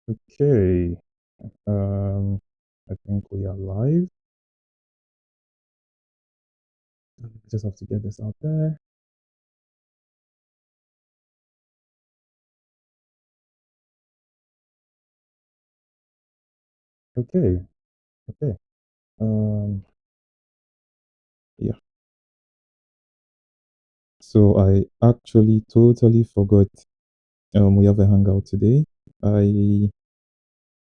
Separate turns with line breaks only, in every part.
Okay. I think we are live. Just have to get this out there. Okay. Okay. Um, yeah. So I actually totally forgot. We have a hangout today. I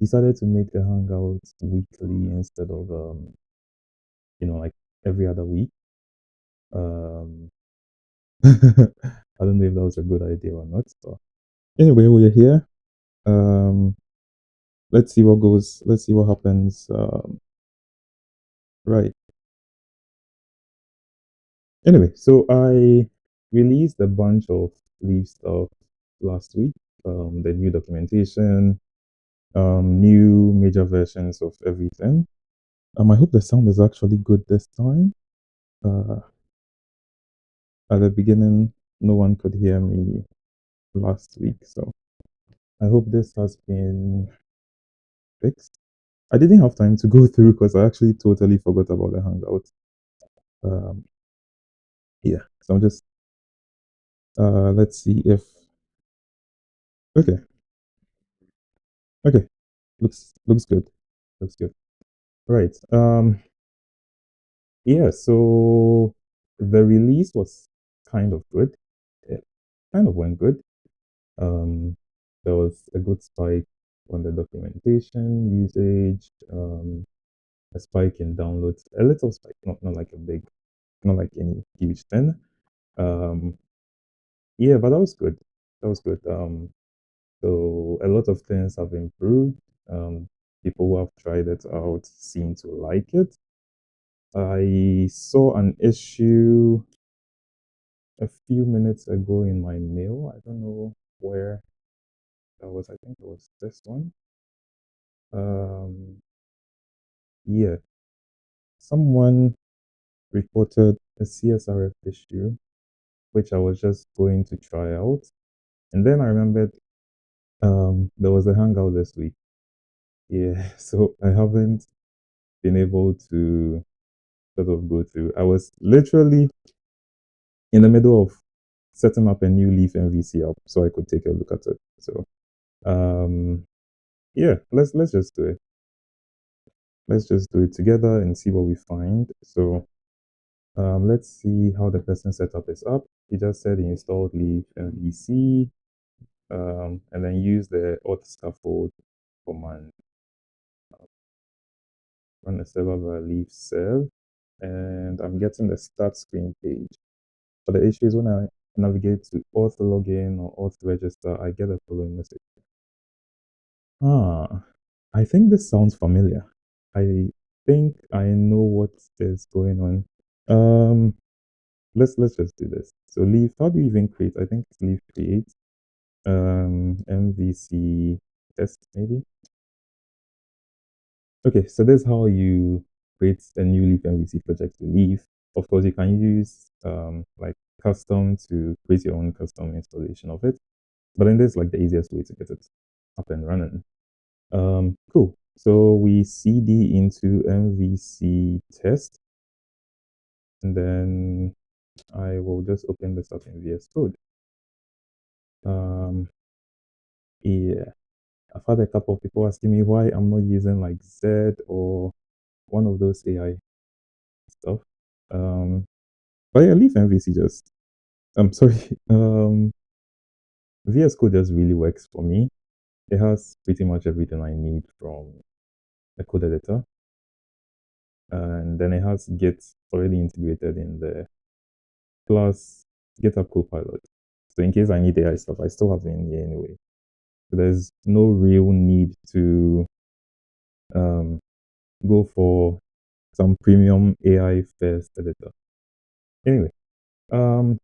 decided to make the hangout weekly instead of like every other week. Um, I don't know if that was a good idea or not. But anyway, we're here. Um, let's see what goes. Let's see what happens. Right. Anyway, so I released a bunch of Leaf stuff last week. The new documentation, new major versions of everything. I hope the sound is actually good this time. Uh, at the beginning, no one could hear me last week, so I hope this has been fixed. I didn't have time to go through because I actually totally forgot about the Hangout. Um, yeah, so I'm just let's see if okay, okay, looks good, looks good. Right. Yeah, so the release was kind of good. It kind of went good. Um, there was a good spike on the documentation usage, a spike in downloads, a little spike, not like a big, not like any huge thing. Um, yeah, but that was good. That was good. So a lot of things have improved. People who have tried it out seem to like it. I saw an issue a few minutes ago in my mail. I don't know where that was. I think it was this one. Um, yeah, someone reported a CSRF issue, which I was just going to try out. And then I remembered there was a hangout this week. Yeah, so I haven't been able to sort of go through. I was literally in the middle of setting up a new Leaf MVC app so I could take a look at it. So um yeah, let's just do it. Let's just do it together and see what we find. So let's see how the person set up his app. He just said he installed Leaf MVC and then use the auth scaffold command. Run the server via Leaf serve, and I'm getting the start screen page. But the issue is when I navigate to auth login or auth register, I get a following message. Ah, I think this sounds familiar. I think I know what is going on. Um, let's just do this. So leaf, how do you even create? I think it's leaf create. MVC test maybe. Okay, so this is how you create a new leaf MVC project to leaf. Of course, you can use like custom to create your own custom installation of it. But then this is like the easiest way to get it up and running. Cool. So we cd into MVC test, and then I will just open this up in VS Code. Um, yeah, I've had a couple of people asking me why I'm not using like Z or one of those AI stuff. Um, but yeah, leave MVC just. I'm sorry. VS Code just really works for me. It has pretty much everything I need from a code editor, and then it has Git already integrated in there, plus GitHub Copilot. So in case I need AI stuff, I still have it in here anyway. So there's no real need to um, go for some premium AI first editor. Anyway, um,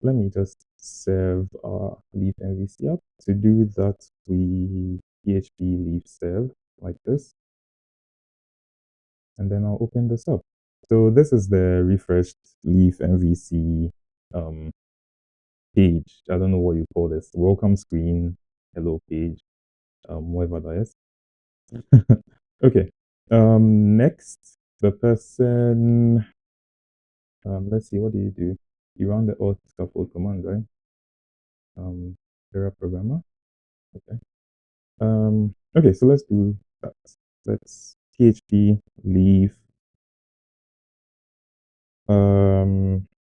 let me just serve our leaf MVC up. To do that, we PHP leaf serve like this, and then I'll open this up. So this is the refreshed leaf MVC um, page. I don't know what you call this. Welcome screen, hello page. whoever that is. Okay. Next, the person. Let's see. What do you do? You run the auth scaffold command, right? Um, you're a programmer. Okay. Okay. So let's do that. Let's PHP leave.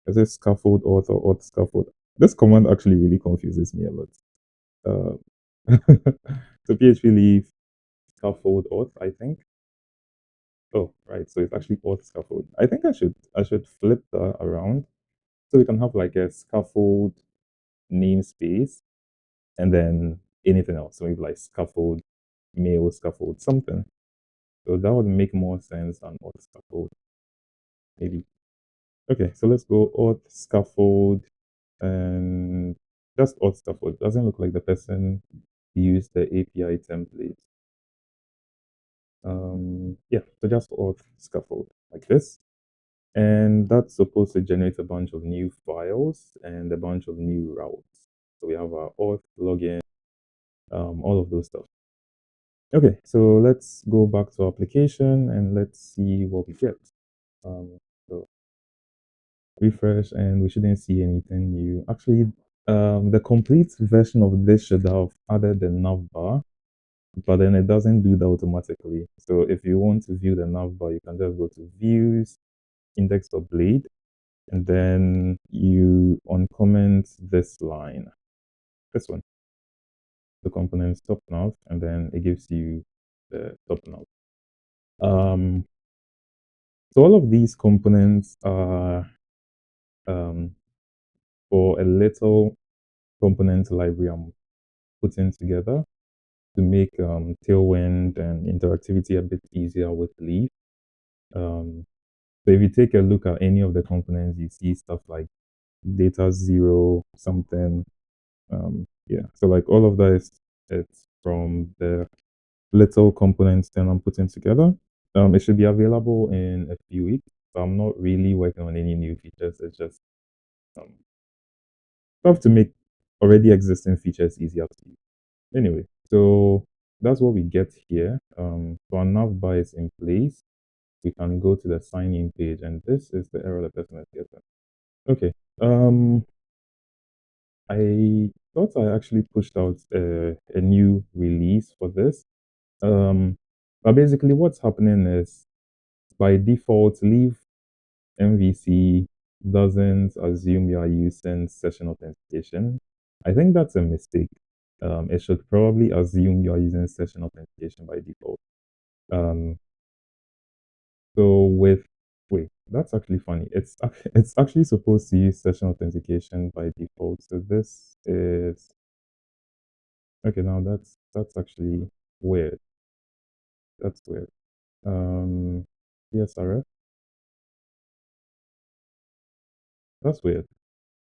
Is it scaffold auth or auth scaffold? This command actually really confuses me a lot. Uh, so PHP leave scaffold auth, I think. Oh, right. So it's actually auth scaffold. I think I should flip that around so we can have like a scaffold namespace and then anything else. So maybe like scaffold mail scaffold something. So that would make more sense than auth scaffold maybe. Okay, so let's go auth scaffold and just auth scaffold. Doesn't look like the person used the API template. Yeah, so just auth scaffold like this. And that's supposed to generate a bunch of new files and a bunch of new routes. So we have our auth, login, all of those stuff. Okay, so let's go back to our application and let's see what we get. So refresh and we shouldn't see anything new. Actually, the complete version of this should have added the navbar, but then it doesn't do that automatically. So if you want to view the navbar, you can just go to views, index.blade, and then you uncomment this line, this one, the components top nav, and then it gives you the top nav. Um, so all of these components are um, for a little component library I'm putting together to make Tailwind and interactivity a bit easier with Leaf. So if you take a look at any of the components, you see stuff like data zero something. Yeah, so like all of that is it's from the little components that I'm putting together. It should be available in a few weeks. So I'm not really working on any new features. It's just um, stuff to make already existing features easier to use. Anyway, so that's what we get here. So our navbar is in place. We can go to the sign in page, and this is the error the person has gotten. Okay. I thought I actually pushed out a new release for this. But basically, what's happening is by default, Leave MVC doesn't assume you are using session authentication. I think that's a mistake. It should probably assume you are using session authentication by default. Um, so with wait, that's actually funny. It's actually supposed to use session authentication by default. So this is okay. Now that's actually weird. That's weird. Um, PSRF. That's weird.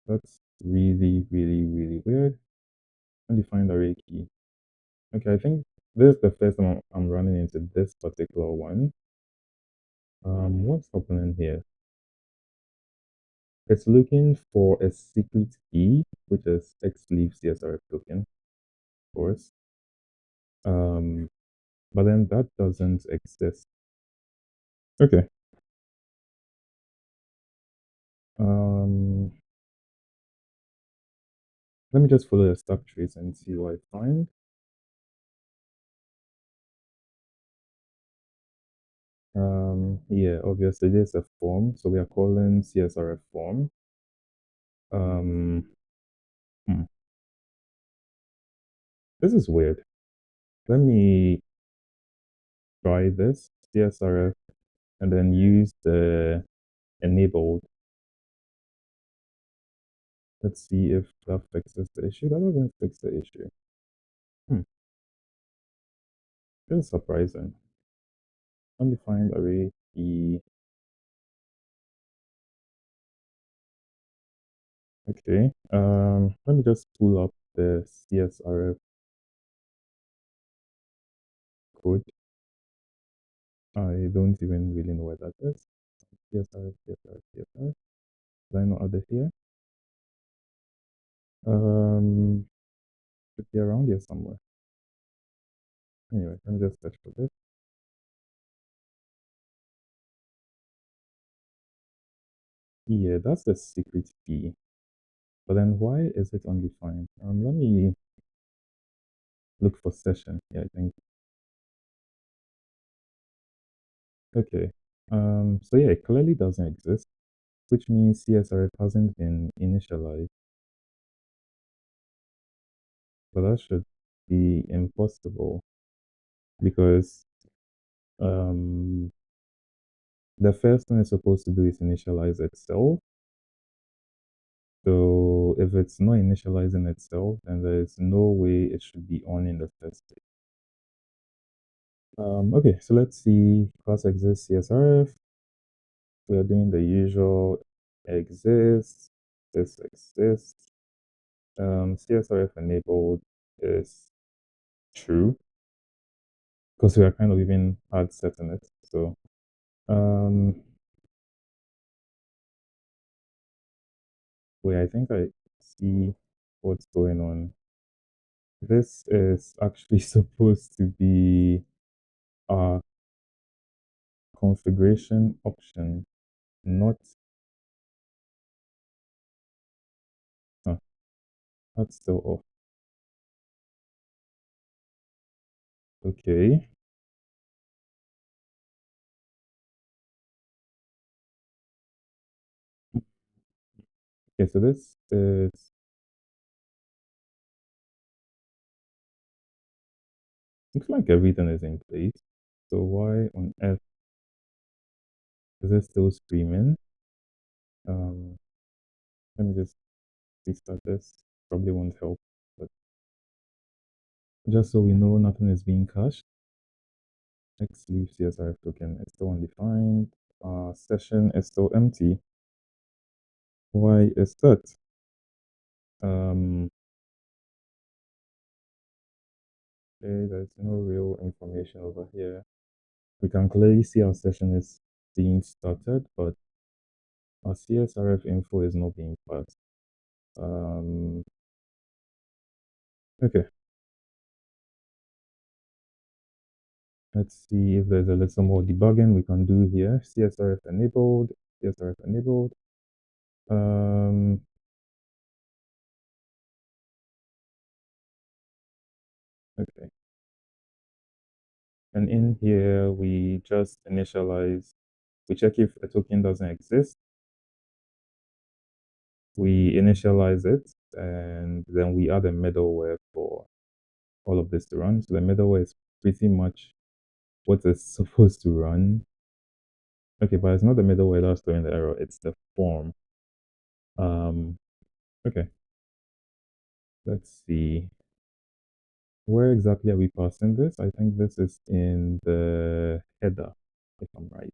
That's really, really, really weird. Undefined array key. Okay, I think this is the first time I'm running into this particular one. What's happening here? It's looking for a secret key, which is xleaf CSRF token, of course. Um, but then that doesn't exist. Okay. Um, let me just follow the stack trace and see what I find. Yeah, obviously there's a form, so we are calling CSRF form. Um, hmm, this is weird. Let me try this CSRF and then use the enabled. Let's see if that fixes the issue. That doesn't fix the issue. Hmm, this is surprising. Undefined array key. Okay. Let me just pull up the CSRF code. I don't even really know where that is. CSRF, CSRF, CSRF. Did I not add it here? Um, should be around here somewhere. Anyway, let me just search for this. Yeah, that's the secret key. But then why is it undefined? Let me look for session. Yeah, I think. Okay. So yeah, it clearly doesn't exist, which means CSRF hasn't been initialized, but that should be impossible because um the first thing it's supposed to do is initialize itself. So if it's not initializing itself, then there's no way it should be on in the first place. Okay, so let's see class exists CSRF. We are doing the usual exists, this exists. CSRF enabled is true because we are kind of even hard setting it. So um wait, I think I see what's going on. This is actually supposed to be a configuration option, not huh, that's still off. Okay. Okay, so this is looks like everything is in place. So why on earth is it still screaming? Um, let me just restart this. Probably won't help, but just so we know nothing is being cached. X leave CSRF token is still undefined. Session is still empty. Why is that? Um, okay, there's no real information over here. We can clearly see our session is being started, but our CSRF info is not being passed. Um, okay, let's see if there's a little more debugging we can do here. CSRF enabled, CSRF enabled. Um, okay. And in here, we just initialize, we check if a token doesn't exist. We initialize it, and then we add a middleware for all of this to run. So the middleware is pretty much what it's supposed to run. Okay, but it's not the middleware that's throwing the error, it's the form. Um, okay, let's see. Where exactly are we passing this? I think this is in the header, if I'm right.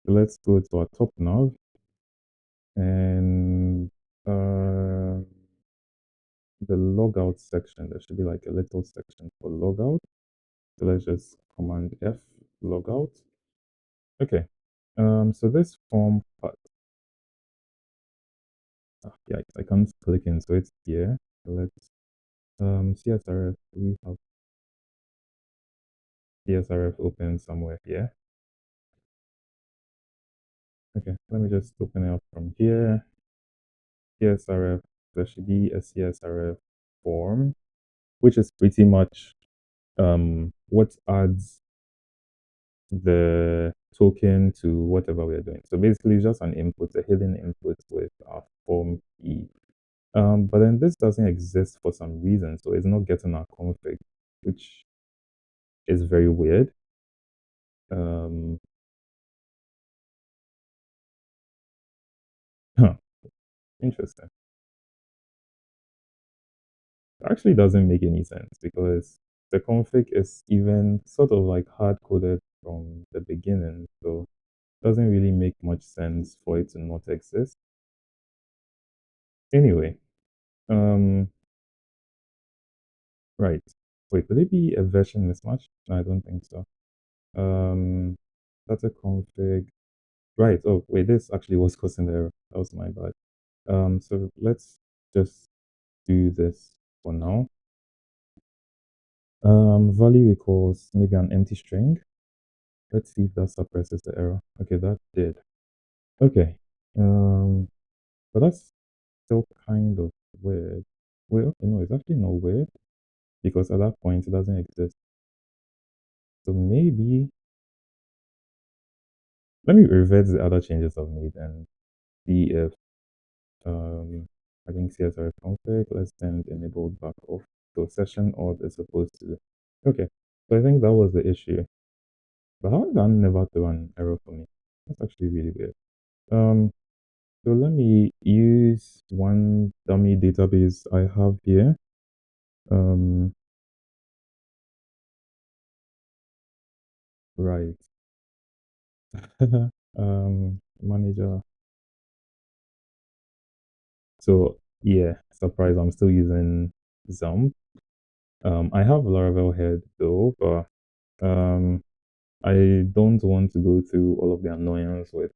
So let's go to our top nav and the logout section. There should be like a little section for logout. So let's just command F logout. Okay. So this form part, yeah, I can't click in, so it's here. So let's CSRF. We have CSRF open somewhere here. Okay, let me just open it up from here. CSRF. There should be a CSRF form, which is pretty much what adds the token to whatever we're doing. So basically, it's just an input, a hidden input with our form key. But then this doesn't exist for some reason, so it's not getting our config, which is very weird. Um, huh, interesting. It actually doesn't make any sense because the config is even sort of like hard coded from the beginning, so it doesn't really make much sense for it to not exist. Anyway, um, right. Wait, could it be a version mismatch? No, I don't think so. That's a config. Right. Oh, wait, this actually was causing the error. That was my bad. So let's just do this for now. Value equals maybe an empty string. Let's see if that suppresses the error. Okay, that did. Okay. Um, but that's still kind of weird. Wait, okay, no, it's actually not weird because at that point it doesn't exist. So maybe let me revert the other changes I've made and see if I think CSRF config let's send enabled back off. So session auth is supposed to. Okay, so I think that was the issue. But how did that never throw an error for me? That's actually really weird. Um, so let me use one dummy database I have here. Um, right. Manager. So yeah, surprise, I'm still using Xampp. I have Laravel head though, but I don't want to go through all of the annoyance with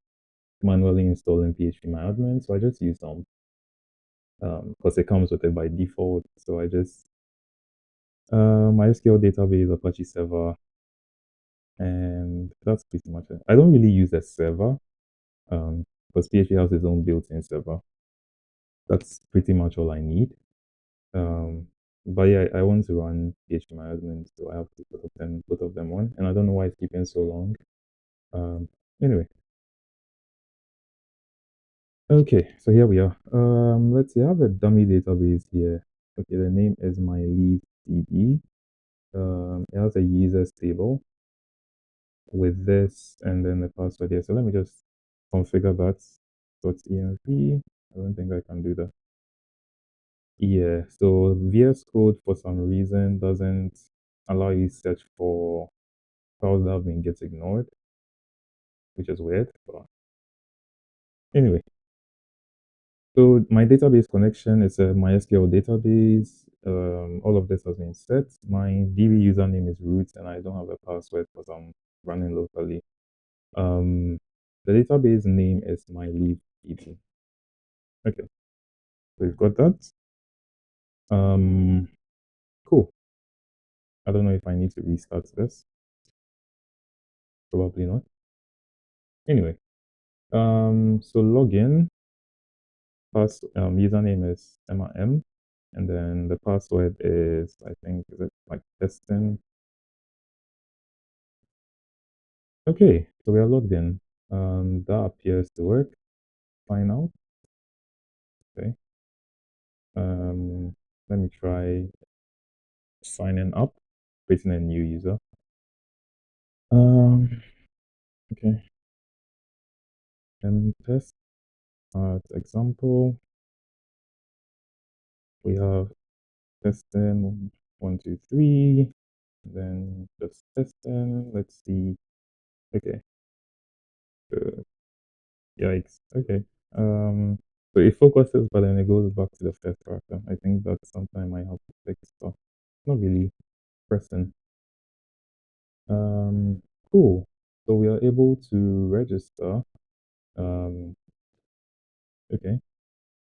manually installing phpMyAdmin, so I just use Xampp because it comes with it by default. So I just MySQL database, Apache server, and that's pretty much it. I don't really use a server because PHP has its own built-in server. That's pretty much all I need. Um, but yeah, I want to run phpMyAdmin, so I have to put of them on, and I don't know why it's keeping so long. Anyway, okay, so here we are. Let's see, I have a dummy database here. Okay, the name is myleafdb. It has a users table with this and then the password here. So let me just configure that. .env. I don't think I can do that. Yeah, so VS Code for some reason doesn't allow you to search for files that have been get ignored, which is weird. But anyway, so my database connection is a MySQL database. All of this has been set. My DB username is root, and I don't have a password because I'm running locally. Um, the database name is myleafdb. Okay, so we've got that. Um, cool. I don't know if I need to restart this. Probably not. Anyway, so login. Username is MRM, and then the password is I think is it like testing. Okay, so we are logged in. That appears to work. Sign out. Okay. Let me try signing up, creating a new user. Okay. Test. Example. We have testing 1, 2, 3. Then just testing. Let's see. Okay. Uh, yikes. Okay. Um, so it focuses, but then it goes back to the first character. I think that's something I might have to fix. So not really pressing. Um, cool. So we are able to register. Um, okay.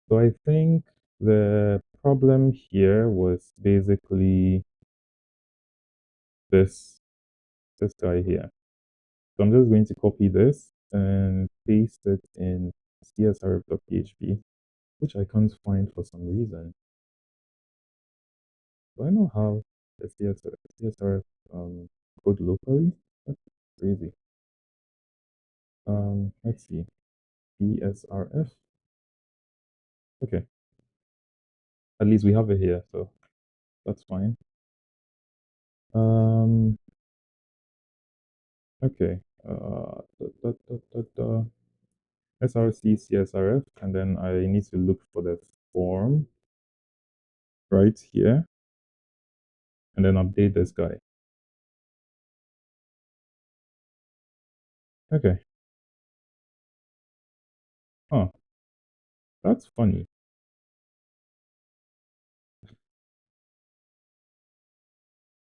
So I think the problem here was basically this this guy here. So I'm just going to copy this and paste it in csrf.php, which I can't find for some reason. Do I not have the CSRF code locally? That's crazy. Let's see. CSRF. Okay. At least we have it here, so that's fine. Um, okay. SRC CSRF, and then I need to look for the form right here, and then update this guy. Okay. Huh. That's funny.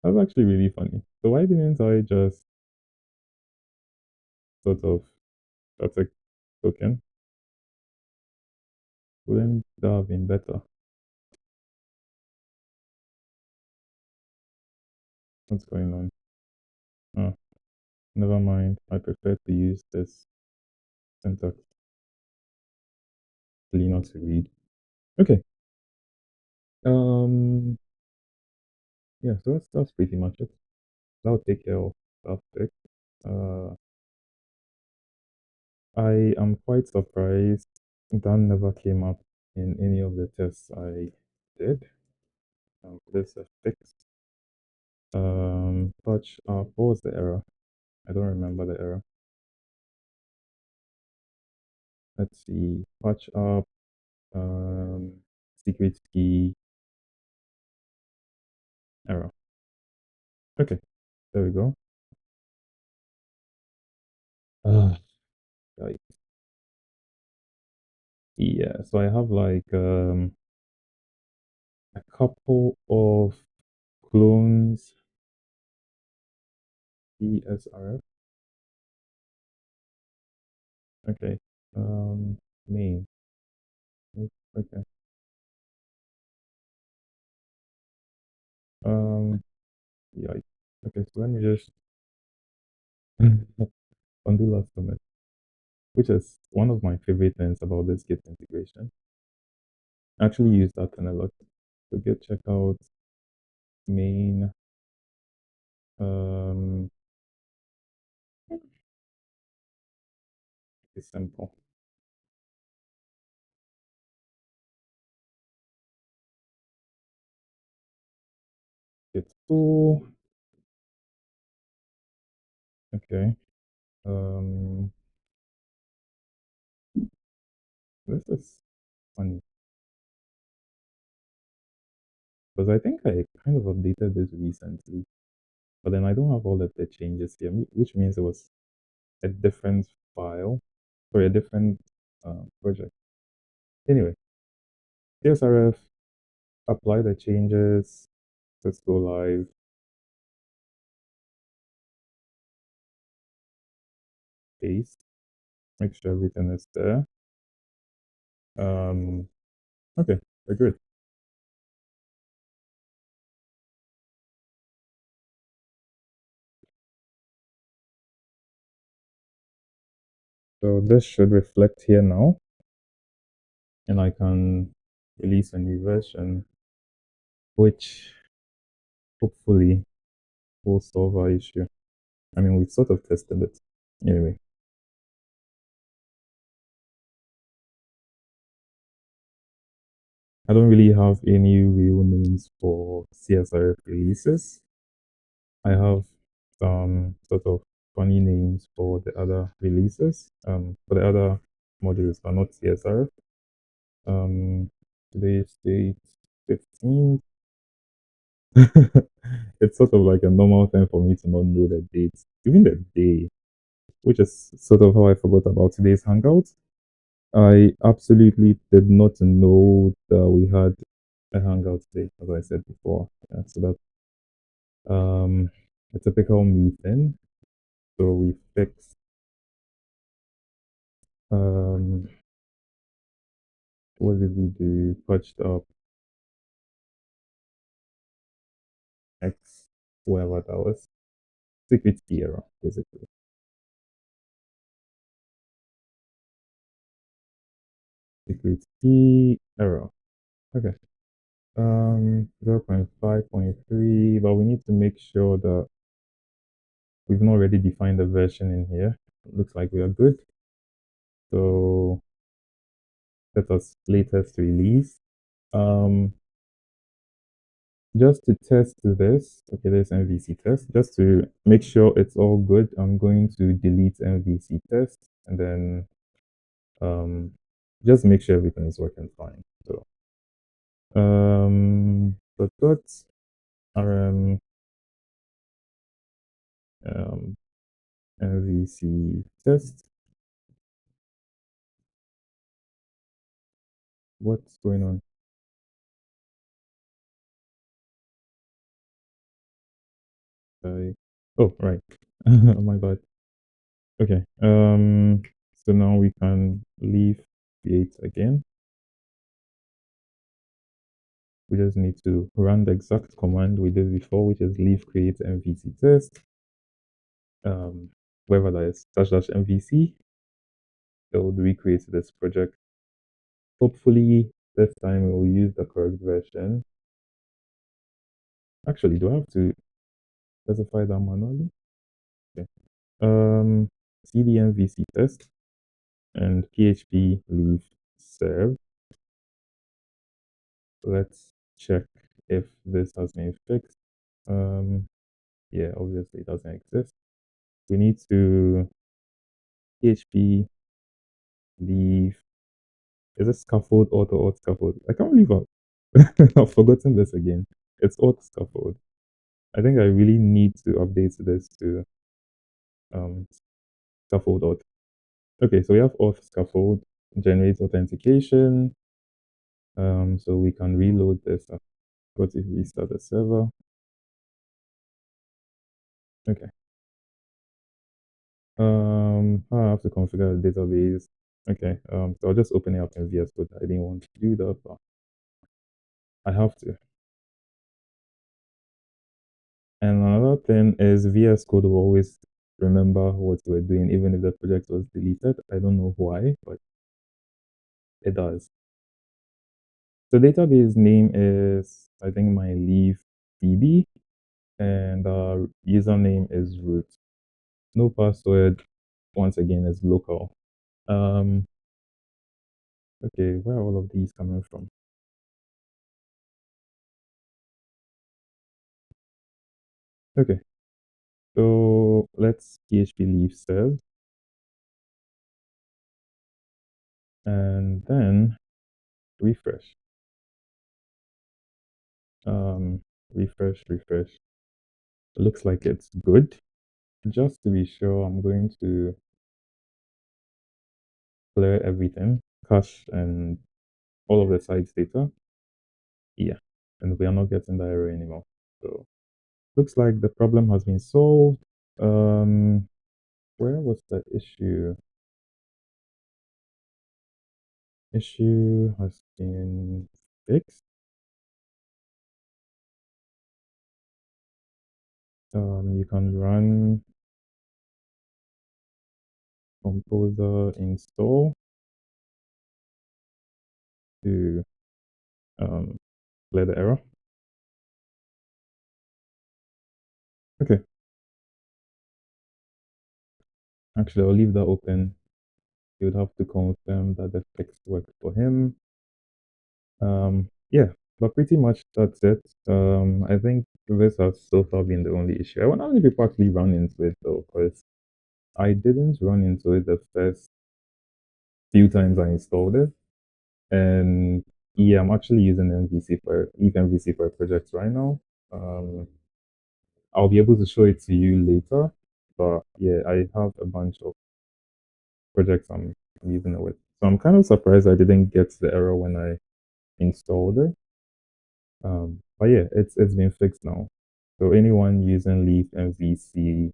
That's actually really funny. So why didn't I just sort of that's a token? Wouldn't that have been better? What's going on? Oh, never mind. I prefer to use this syntax cleaner to read. Okay. Um. Yeah. So that's pretty much it. That'll take care of that fix. Uh. I am quite surprised that never came up in any of the tests I did. This a fix. Touch up. What was the error? I don't remember the error. Let's see. Patch up. Secret key error. Okay, there we go. Ah, right. Yeah, so I have like a couple of clones ESRF. Okay. Main. Okay. Um, yeah. Okay, so let me just undo last comment, which is one of my favorite things about this Git integration. I actually use that in a lot. So git checkout main. Um, it's simple. Git tool. Okay. Um, this is funny because I think I kind of updated this recently, but then I don't have all of the changes here, which means it was a different file or a different project. Anyway, CSRF, apply the changes, let's go live, paste, make sure everything is there. Um, okay, we're good. So this should reflect here now, and I can release a new version, which hopefully will solve our issue. I mean, we've sort of tested it. Anyway, I don't really have any real names for CSRF releases. I have some sort of funny names for the other releases, for the other modules, but not CSRF. Today's date 15th. It's sort of like a normal thing for me to not know the dates, even the day, which is sort of how I forgot about today's Hangout. I absolutely did not know that we had a Hangout today, as I said before. Yeah, so that's a typical me thing. So we fixed um what did we do? Patched up X whatever that was. Secret key error, basically. Secret key error. Okay. 0.5.3, but we need to make sure that we've not already defined the version in here. It looks like we are good. So let us latest release. Um, just to test this, okay, there's MVC test. Just to make sure it's all good, I'm going to delete MVC test and then just make sure everything is working fine. So dot rm um MVC test. What's going on? Oh, right. Oh my bad. Okay. So now we can leave create again. We just need to run the exact command we did before, which is leave create MVC test. Um, wherever that is, / MVC, it will recreate this project. Hopefully, this time we will use the correct version. Actually, do I have to specify that manually? Okay. cdmvc test and php leave serve. Let's check if this has been fixed. Yeah, obviously it doesn't exist. We need to php leave. Is it scaffold auto scaffold? I can't believe I've forgotten this again. It's auto scaffold. I think I really need to update this to um scaffold auto. Okay, so we have auth scaffold generates authentication. So we can reload this. What if we restart the server? Okay. I have to configure the database. Okay. So I'll just open it up in VS Code. I didn't want to do that, but I have to. And another thing is VS Code will always remember what you were doing, even if the project was deleted. I don't know why, but it does. So database name is, I think, my leave DB, and username is root. No password. Once again, is local. Okay, where are all of these coming from? Okay, so let's PHP leave serve, and then refresh. Um, refresh. It looks like it's good. Just to be sure, I'm going to clear everything, cache and all of the sites data. Yeah, and we are not getting the error anymore. So looks like the problem has been solved. Where was the issue? Issue has been fixed. You can run composer install to clear the error. Okay, actually, I'll leave that open. You would have to confirm that the fix worked for him. Yeah, but pretty much that's it. I think this has so far been the only issue. I wonder how many people actually run into it though, because I didn't run into it the first few times I installed it. And yeah, I'm actually using MVC for a project right now. Um, I'll be able to show it to you later. But yeah, I have a bunch of projects I'm using it with. So I'm kind of surprised I didn't get the error when I installed it. But yeah, it's been fixed now. So anyone using Leaf MVC,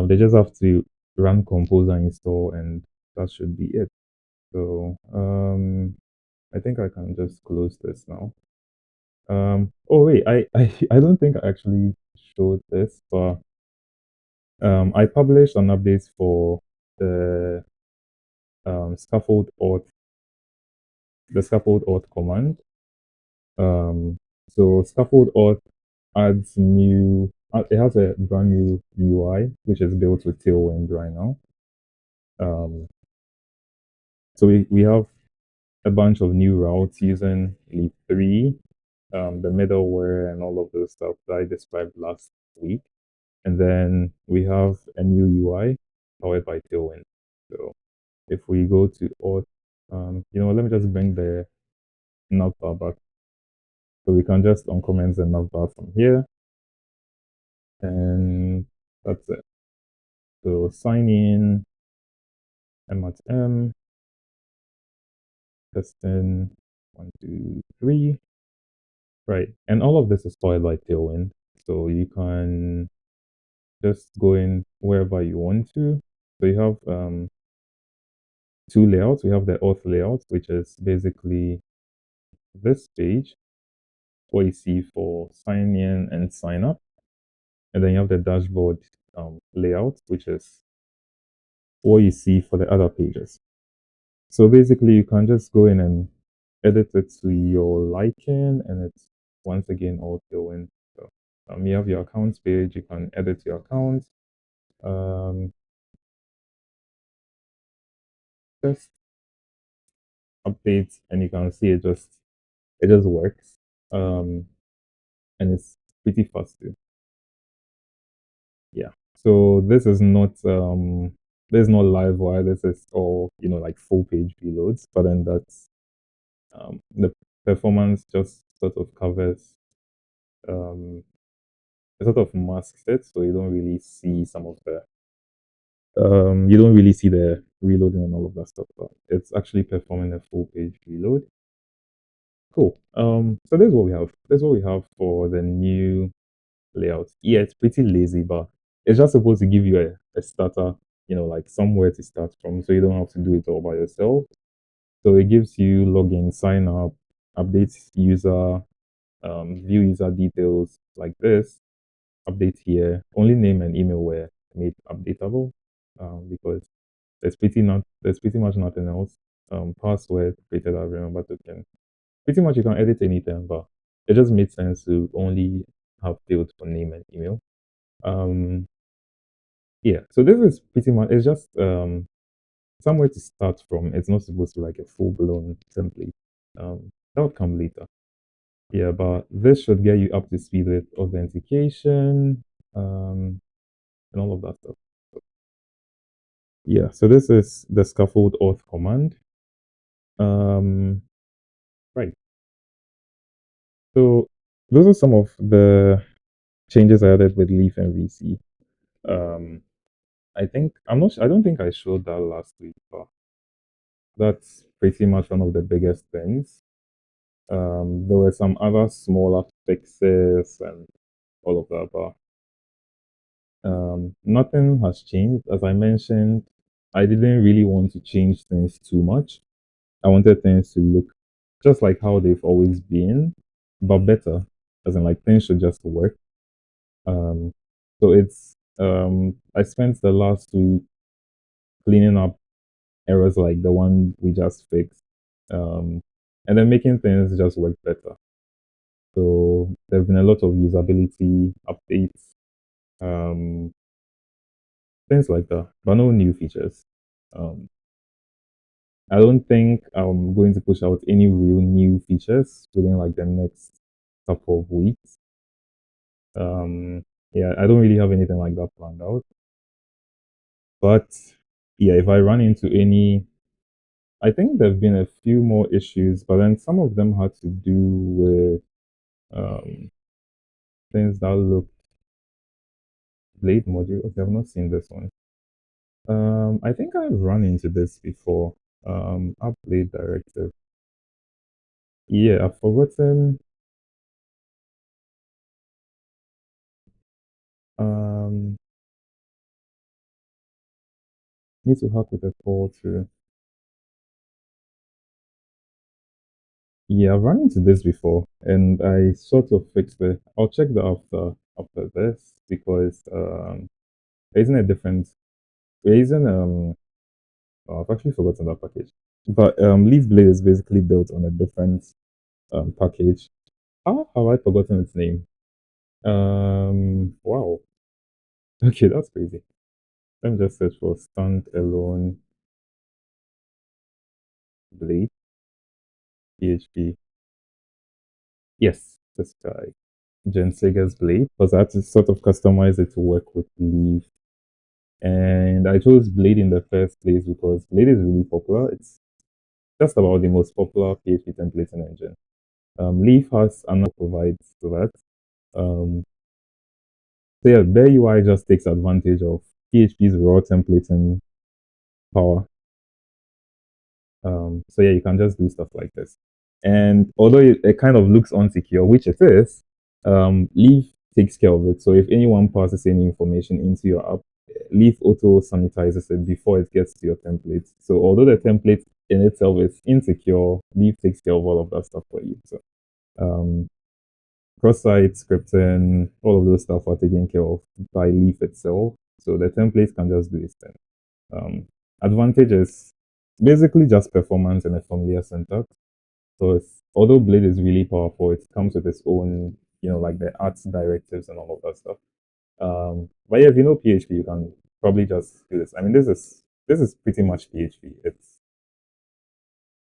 they just have to run Composer install, and that should be it. So I think I can just close this now. Oh wait, I don't think I actually showed this, but I published an update for the scaffold auth, command. Um, so scaffold auth adds new. It has a brand new UI which is built with Tailwind right now. Um, so we have a bunch of new routes using Leap 3, the middleware and all of those stuff that I described last week. And then we have a new UI powered by Tailwind. So if we go to auth, let me just bring the navbar back. So we can just uncomment the navbar from here, and that's it. So sign in, M at M, testing, 1, 2, 3. Right. And all of this is powered by Tailwind. So you can just go in wherever you want to. So you have two layouts. We have the auth layout, which is basically this page. what you see for sign in and sign up. And then you have the dashboard layout, which is what you see for the other pages. So basically, you can just go in and edit it to your liking, and it's once again all going. So you have your accounts page. You can edit your account. Um, just update, and you can see it just works. Um, and it's pretty fast too. Yeah. So this is not live wire. This is all like full page reloads. But then that's the performance just sort of covers it sort of masks it, so you don't really see the reloading and all of that stuff. But it's actually performing a full page reload. Cool. So this is what we have. This is what we have for the new layout. Yeah, it's pretty lazy, but it's just supposed to give you a starter, like somewhere to start from, so you don't have to do it all by yourself. So it gives you login, sign up, update user, view user details like this, update here. Only name and email were made updatable because there's pretty much nothing else. Password created as remember token. Pretty much you can edit anything, but it just made sense to only have fields for name and email. Um, yeah, so this is pretty much it's just somewhere to start from. It's not supposed to be like a full blown template. That would come later. Yeah, but this should get you up to speed with authentication, and all of that stuff. Yeah, so this is the scaffold auth command. Right. So those are some of the changes I added with Leaf and VC. Um, I don't think I showed that last week, but that's pretty much one of the biggest things. There were some other smaller fixes and all of that, but nothing has changed. As I mentioned, I didn't really want to change things too much. I wanted things to look just like how they've always been, but better. As in, like things should just work. Um, so I spent the last week cleaning up errors like the one we just fixed, um, and then making things just work better. So there've been a lot of usability updates, um, things like that, but no new features. Um, I don't think I'm going to push out any real new features within like the next couple of weeks. Yeah, I don't really have anything like that planned out. But yeah, if I run into any, I think there've been a few more issues, but then some of them had to do with um, things that look blade module. Okay, I've not seen this one. I think I've run into this before. App blade directive. Yeah, I've forgotten. Um, need to hack with a call too. Yeah, I've run into this before, and I sort of fixed it. I'll check that after this because there isn't a difference. There isn't oh, I've actually forgotten that package. But Leaf Blade is basically built on a different package. How have I forgotten its name? Wow. Okay, that's crazy. Let me just search for standalone Blade PHP. Yes, this guy, Jensega's Blade, because I had to sort of customize it to work with Leaf. And I chose Blade in the first place because Blade is really popular. It's just about the most popular PHP templating engine. Leaf has and provides to that. Um, so yeah, Bare UI just takes advantage of PHP's raw templating power. So yeah, you can just do stuff like this. And although it kind of looks unsecure, which it is, Leaf takes care of it. So if anyone passes any information into your app, Leaf auto sanitizes it before it gets to your template. So although the template in itself is insecure, Leaf takes care of all of that stuff for you. So um, cross-site scripting, all of those stuff are taken care of by Leaf itself. So the template can just do its thing. Um, Advantage is basically just performance and a familiar syntax. So although Blade is really powerful, it comes with its own, like the arts directives and all of that stuff. But yeah, if you know PHP, you can probably just do this. I mean, this is pretty much PHP.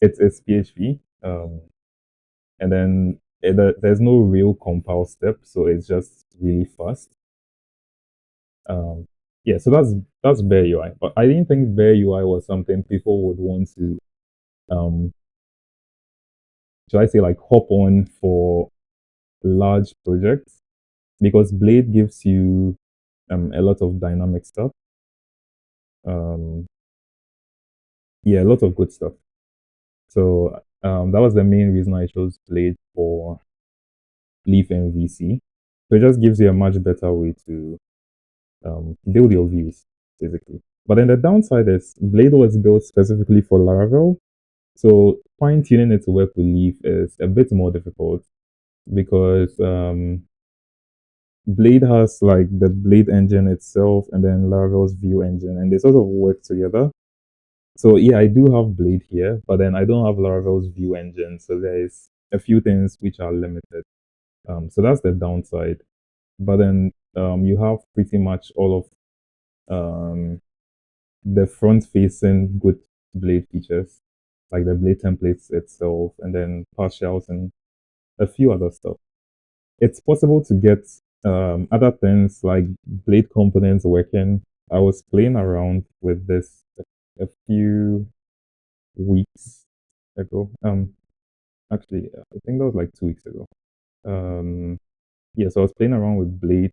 It's PHP. And then there's no real compile step, so it's just really fast. Yeah, so that's Bare UI. But I didn't think Bare UI was something people would want to um should I say like hop on for large projects because Blade gives you a lot of dynamic stuff. Um yeah, a lot of good stuff. So that was the main reason I chose Blade for Leaf MVC. So it just gives you a much better way to build your views, basically. But then the downside is Blade was built specifically for Laravel. So fine tuning it to work with Leaf is a bit more difficult because Blade has like the Blade engine itself and then Laravel's View engine, and they sort of work together. So yeah, I do have Blade here, but then I don't have Laravel's View engine. So there's a few things which are limited. So that's the downside. But then you have pretty much all of um, the front-facing good Blade features, like the Blade templates itself, and then partials and a few other stuff. It's possible to get other things like Blade components working. I was playing around with this a few weeks ago. Actually, I think that was like 2 weeks ago. Um, yeah, so I was playing around with Blade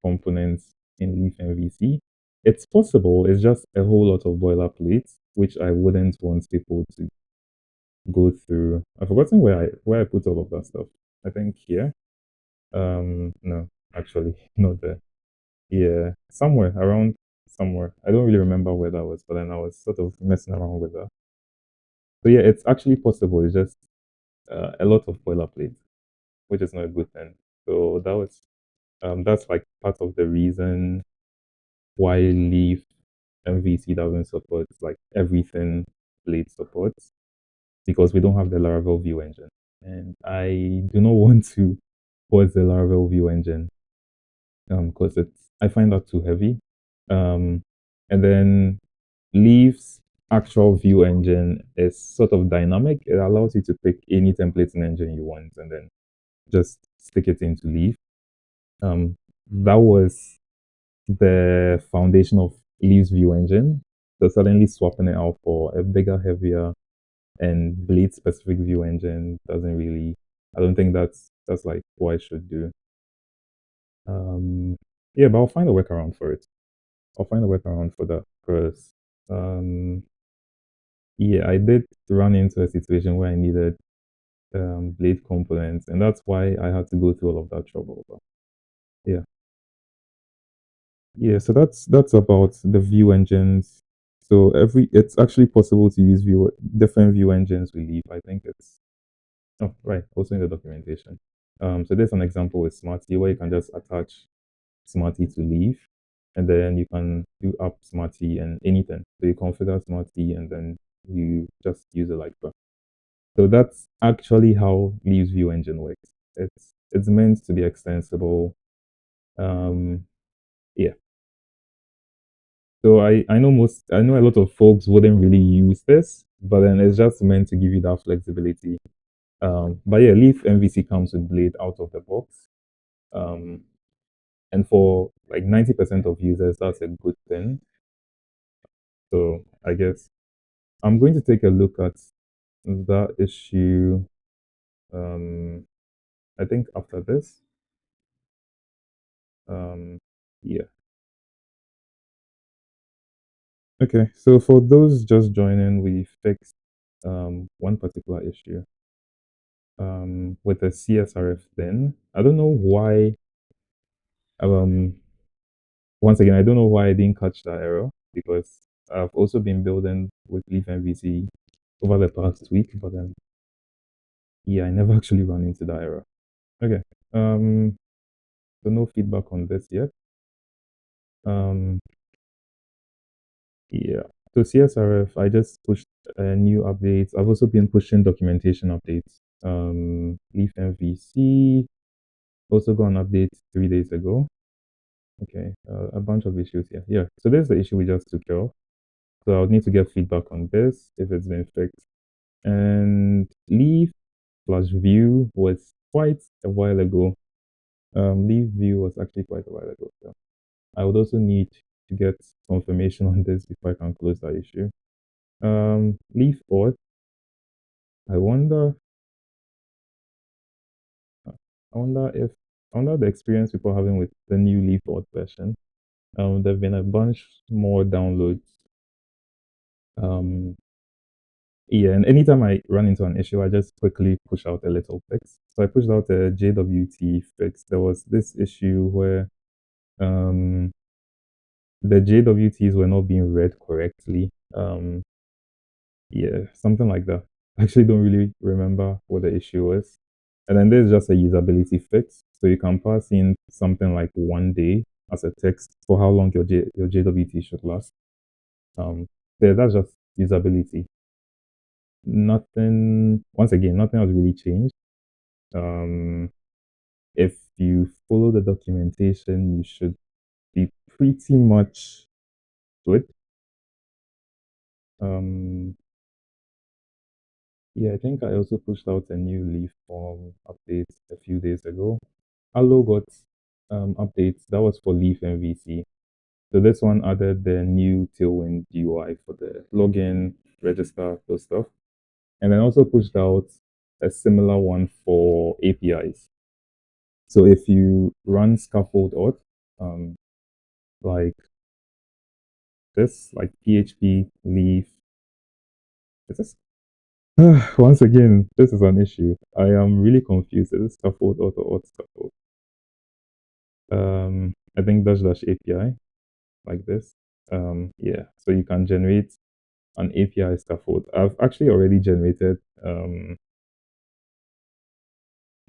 components in Leaf MVC. It's possible, it's just a whole lot of boilerplate, which I wouldn't want people to go through. I've forgotten where I put all of that stuff. I think here. No, actually, not there. Yeah, somewhere around somewhere. I don't really remember where that was, but then I was sort of messing around with that. So yeah, it's actually possible. It's just a lot of boilerplate, which is not a good thing. So that's like part of the reason why Leaf MVC doesn't support like everything Blade supports because we don't have the Laravel View engine, and I do not want to port the Laravel View engine because I find that too heavy. Um, and then Leaf's actual View engine is sort of dynamic. It allows you to pick any templating engine you want and then just stick it into Leaf. That was the foundation of Leaf's View engine. So suddenly swapping it out for a bigger, heavier, and Blade specific View engine doesn't really. I don't think that's like what I should do. Um, yeah, but I'll find a workaround for it. I'll find a workaround for that because um, yeah, I did run into a situation where I needed Blade components, and that's why I had to go through all of that trouble. But yeah. Yeah, so that's about the view engines. So it's actually possible to use different view engines with Leaf. I think it's oh right, also in the documentation. So there's an example with Smarty where you can just attach Smarty to Leaf, and then you can do up Smarty and anything. So you configure Smarty and then you just use it like that. So that's actually how Leaf's view engine works. It's meant to be extensible. Um, yeah. So I know a lot of folks wouldn't really use this, but then it's just meant to give you that flexibility. But yeah, Leaf MVC comes with Blade out of the box. Um, and for like 90% of users, that's a good thing. So I guess I'm going to take a look at that issue. Um, I think after this. Um, yeah. Okay. So for those just joining, we fixed one particular issue with the CSRF then. I don't know why um once again I don't know why I didn't catch that error because I've also been building with Leaf MVC over the past week, but then yeah, I never actually run into that error. Okay. Um, so no feedback on this yet. Um, yeah. So CSRF, I just pushed new updates. I've also been pushing documentation updates. Leaf MVC also got an update 3 days ago. Okay, a bunch of issues here. Yeah, so there's the issue we just took care of. So I'll need to get feedback on this if it's been fixed. And Leaf plus View was quite a while ago. Leaf View was actually quite a while ago. So I would also need to get confirmation on this before I can close that issue. Leaf Auth, I wonder, I wonder if, I wonder the experience people are having with the new Leaf Auth version. There've been a bunch more downloads. Um, yeah, and anytime I run into an issue, I just quickly push out a little fix. So I pushed out a JWT fix. There was this issue where um the JWTs were not being read correctly. Yeah, something like that. I actually don't really remember what the issue was. And then there's just a usability fix. So you can pass in something like 1 day as a text for how long your JWT should last. So that's just usability. Nothing, once again, nothing has really changed. Um, if you follow the documentation, you should be pretty much good. Um, yeah, I think I also pushed out a new leaf form update a few days ago. Allo got updates. That was for Leaf MVC. So this one added the new Tailwind UI for the login, register, those stuff. And then also pushed out a similar one for APIs. So if you run scaffold auth, um, like this, like PHP, Leaf, is this? Once again, this is an issue. I am really confused. Is this scaffold auth or auth scaffold? I think dash dash API like this. Yeah, so you can generate an API scaffold. I've actually already generated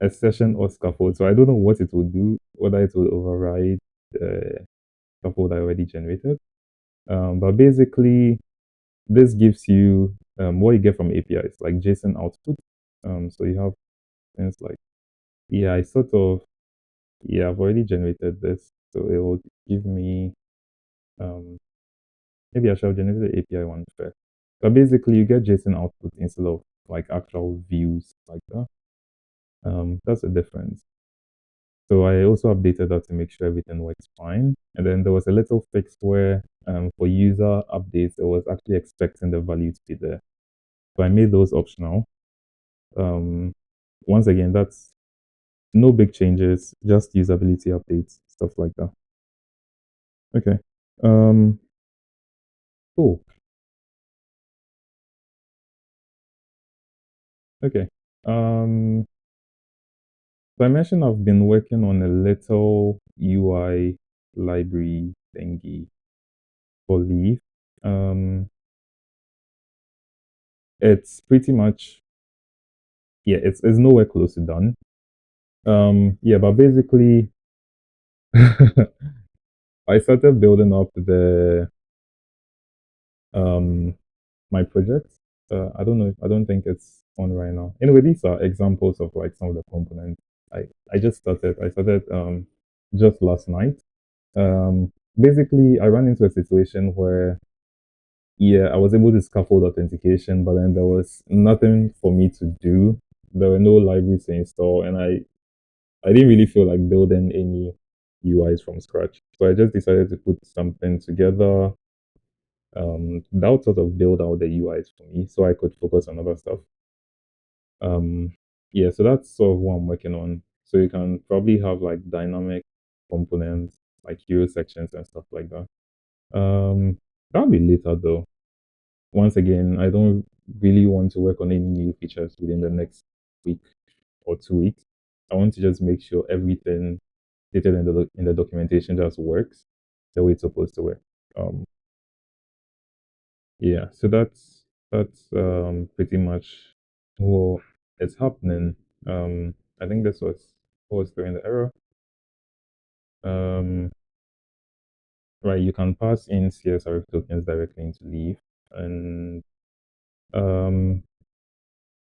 a session or scaffold, so I don't know what it will do, whether it will override the scaffold I already generated. But basically, this gives you what you get from APIs, like JSON output. So you have things like, yeah, I sort of, yeah, I've already generated this, so it will give me um, maybe I should have generated the API one first. But basically, you get JSON output instead of like actual views like that. That's the difference. So I also updated that to make sure everything works fine. And then there was a little fix where for user updates, it was actually expecting the value to be there. So I made those optional. Um, Once again, that's no big changes, just usability updates, stuff like that. Okay. Um, cool. Okay. Um, So I mentioned I've been working on a little UI library thingy for Leaf. Um, it's pretty much, yeah, it's nowhere close to done. Yeah, but basically, I started building up the um my project. I don't know. I don't think it's on right now. Anyway, these are examples of like some of the components. I just started. I started just last night. Basically, I ran into a situation where yeah, I was able to scaffold authentication, but then there was nothing for me to do. There were no libraries to install, and I didn't really feel like building any UIs from scratch. So I just decided to put something together that would sort of build out the UIs for me, so I could focus on other stuff. Um, yeah, so that's sort of what I'm working on. So you can probably have like dynamic components, like hero sections and stuff like that. That'll be later though. Once again, I don't really want to work on any new features within the next week or 2 weeks. I want to just make sure everything stated in the documentation just works the way it's supposed to work. Um, yeah, so that's pretty much what is happening. I think this was was throwing the error. Um, right, you can pass in CSRF tokens directly into Leaf, and um,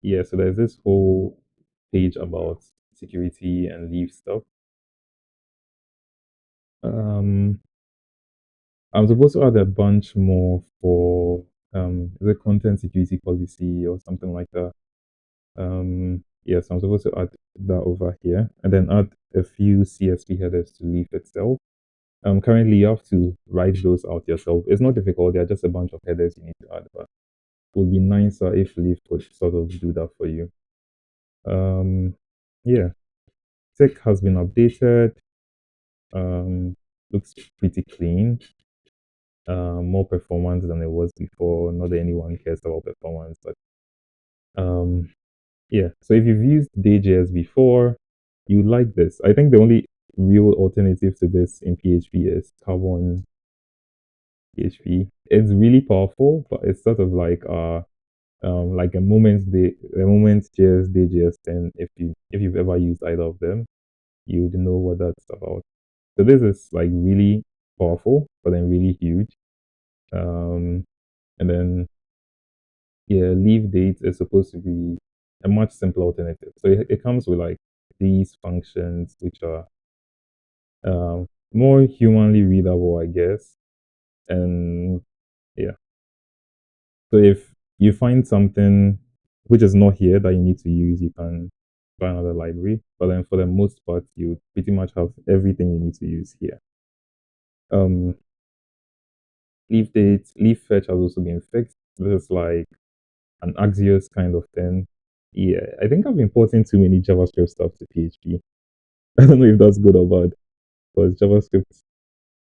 yeah, so there's this whole page about security and Leaf stuff. Um, I'm supposed to add a bunch more for the content security policy or something like that. Yes, I'm supposed to add that over here and then add a few CSV headers to Leaf itself. Currently you have to write those out yourself. It's not difficult, they're just a bunch of headers you need to add, but it would be nicer if Leaf could sort of do that for you. Um, yeah, tech has been updated. Looks pretty clean. More performance than it was before. Not that anyone cares about performance, but um, yeah. So if you've used Day.js before, you like this. I think the only real alternative to this in PHP is Carbon PHP. It's really powerful, but it's sort of like a Moments JS Day.js 10. If you've ever used either of them, you'd know what that's about. So this is like really powerful, but then really huge. Um, and then yeah, leave date is supposed to be a much simpler alternative. So it comes with like these functions, which are more humanly readable, I guess. And yeah, so if you find something which is not here that you need to use, you can buy another library. But then for the most part, you pretty much have everything you need to use here. Um, leave date, leave fetch has also been fixed. This is like an Axios kind of thing. Yeah, I think I've importing too many JavaScript stuff to PHP. I don't know if that's good or bad, because JavaScript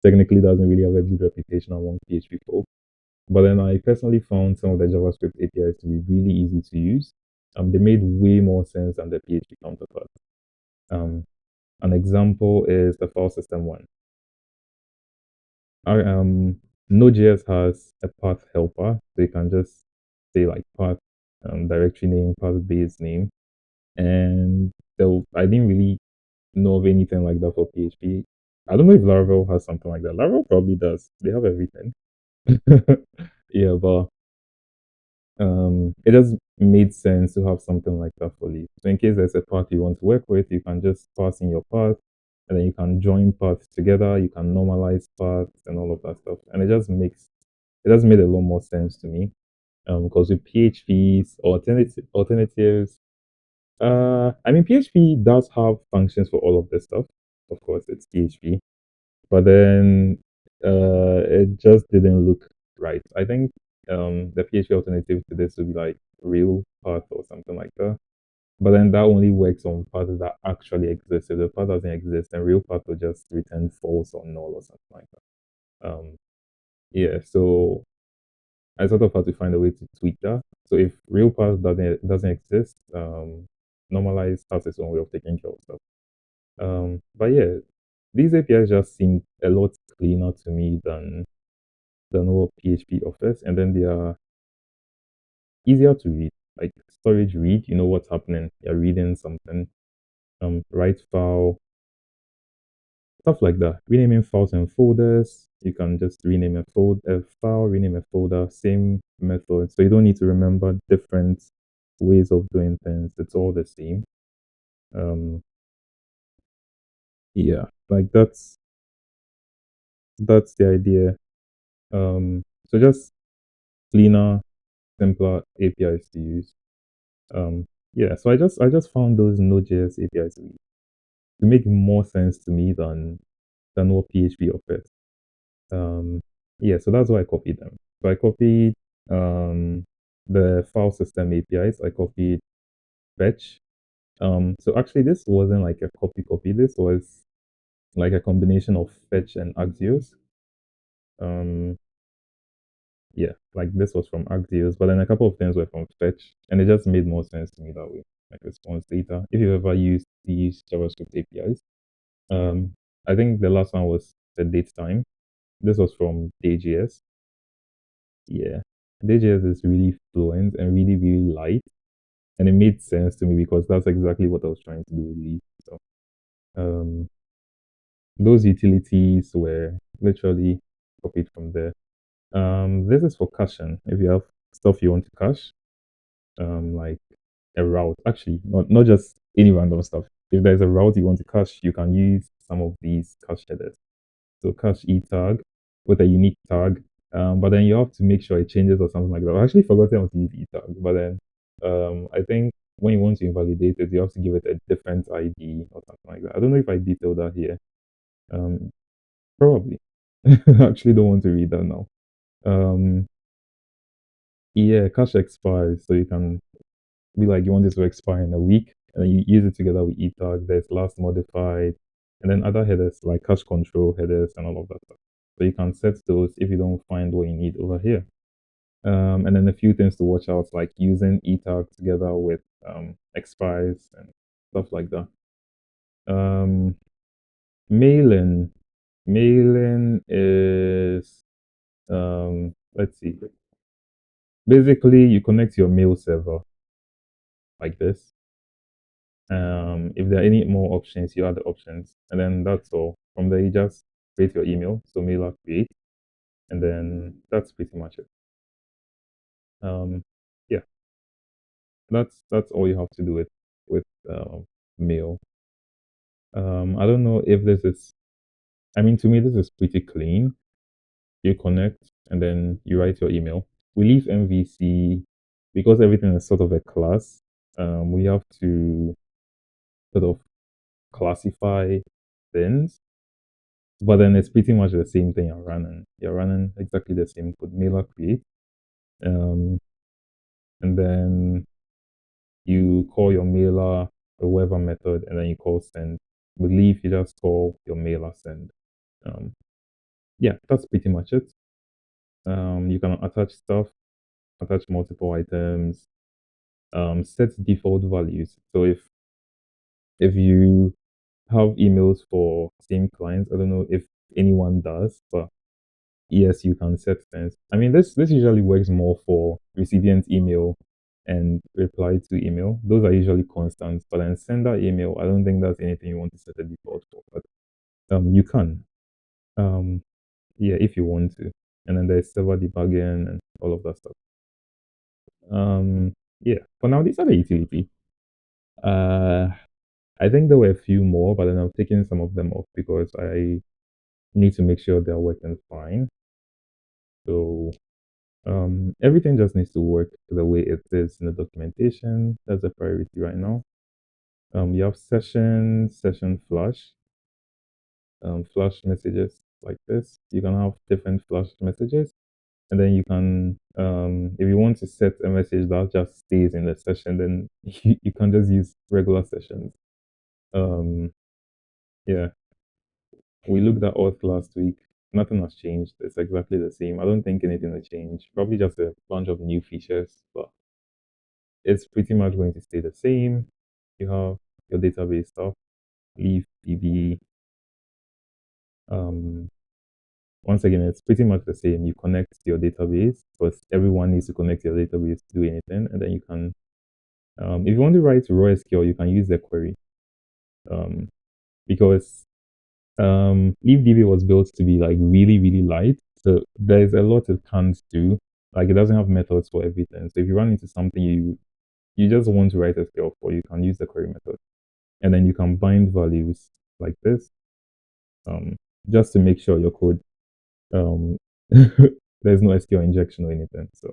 technically doesn't really have a good reputation among PHP folk. But then I personally found some of the JavaScript APIs to be really easy to use. They made way more sense than the PHP counterpart. Um, an example is the file system one. Our Node.js has a path helper, so you can just say like path directory name, path base name, and I didn't really know of anything like that for PHP. I don't know if Laravel has something like that. Laravel probably does. They have everything. Yeah, but it just made sense to have something like that for Leaf. So in case there's a path you want to work with, you can just pass in your path, and then you can join paths together. You can normalize paths and all of that stuff, and it just made a lot more sense to me. Because with PHP's alternatives, I mean PHP does have functions for all of this stuff. Of course, it's PHP, but then it just didn't look right. I think the PHP alternative to this would be like real path or something like that. But then that only works on paths that actually exist. If the path doesn't exist, then real path will just return false or null or something like that. Yeah, so I sort of had to find a way to tweak that. So if real path doesn't exist, normalize has its own way of taking care of stuff. But yeah, these APIs just seem a lot cleaner to me than what PHP offers, and then they are easier to read. Like storage read, you know what's happening. You're reading something. Write file, stuff like that. Renaming files and folders. You can just rename a file, rename a folder, same method. So you don't need to remember different ways of doing things. It's all the same. Um, yeah, like that's the idea. So just cleaner, simpler APIs to use. Um, yeah, so I just found those Node.js APIs to make more sense to me than what PHP offers. Um, yeah, so that's why I copied them. So I copied um the file system APIs. I copied fetch. So actually this wasn't like a copy. This was like a combination of fetch and Axios. Um, yeah, like this was from Axios, but then a couple of things were from fetch, and it just made more sense to me that way. Like response data. If you've ever used these JavaScript APIs, um, I think the last one was the date time. This was from Day.js. Yeah, Day.js is really fluent and really, really light, and it made sense to me because that's exactly what I was trying to do with Leaf. So Um, those utilities were literally copied from there. This is for caching. If you have stuff you want to cache, like a route, actually, not just any random stuff. If there's a route you want to cache, you can use some of these cache headers. So cache e tag with a unique tag, but then you have to make sure it changes or something like that. I actually forgotten how to use e tag, but then I think when you want to invalidate it, you have to give it a different ID or something like that. I don't know if I detailed that here. Um, Probably. I actually don't want to read that now. Um, yeah, cache expires, so you can be like you want this to expire in a week, and then you use it together with etag. There's last modified, and then other headers like cache control headers and all of that stuff. So you can set those if you don't find what you need over here. And then a few things to watch out, like using etag together with expires and stuff like that. Um, mailing, mailing is let's see. Basically, you connect your mail server like this. If there are any more options, you add the options, and then that's all. From there, you just create your email. So mailer create, and then that's pretty much it. Um, yeah, that's all you have to do with mail. I don't know if this is. I mean, to me, this is pretty clean. You connect, and then you write your email. We leave MVC because everything is sort of a class. We have to sort of classify things. But then it's pretty much the same thing you're running. You're running exactly the same code, mailer create. Um, and then you call your mailer a whatever method, and then you call send. With leaf, you just call your mailer send. Um, yeah, that's pretty much it. You can attach stuff, attach multiple items, set default values. So if you have emails for same clients, I don't know if anyone does, but yes, you can set things. I mean, this usually works more for recipient email and reply to email. Those are usually constants, but then sender email, I don't think that's anything you want to set a default for. But you can, um, yeah, if you want to. And then there's server debugging and all of that stuff. Yeah. For now, these are the utility. Uh, I think there were a few more, but then I'm taking some of them off because I need to make sure they're working fine. So everything just needs to work the way it is in the documentation. That's a priority right now. You have session flash, flash messages like this. You can have different flash messages, and then you can, if you want to set a message that just stays in the session, then you can just use regular sessions. Um, yeah, we looked at auth last week. Nothing has changed. It's exactly the same. I don't think anything will change. Probably just a bunch of new features, but it's pretty much going to stay the same. You have your database stuff, leaf, DB. Um, Once again, it's pretty much the same. You connect to your database, but everyone needs to connect to your database to do anything. And then you can, if you want to write raw SQL, you can use the query. Um, because LeafDB was built to be like really, really light. So there's a lot it can't do. Like it doesn't have methods for everything. So if you run into something you just want to write SQL for, you can use the query method. And then you can bind values like this, um, just to make sure your code, um, there's no SQL injection or anything. So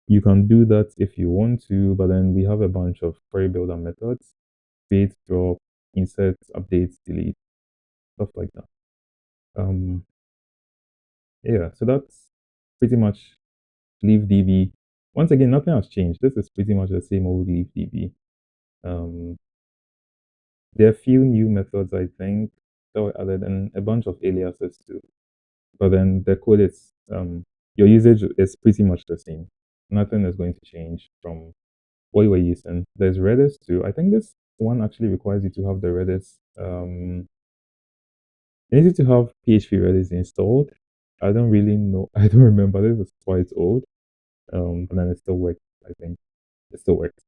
you can do that if you want to, but then we have a bunch of query builder methods: create, drop, insert, update, delete, stuff like that. Um, yeah, so that's pretty much LeafDB. Once again, nothing has changed. This is pretty much the same old LeafDB. Um, there are a few new methods, I think, that were added, and a bunch of aliases too. But then the code is, your usage is pretty much the same. Nothing is going to change from what you were using. There's Redis too. I think this one actually requires you to have the Redis. You need to have PHP Redis installed. I don't really know. I don't remember. This is quite old. But then it still works. I think it still works.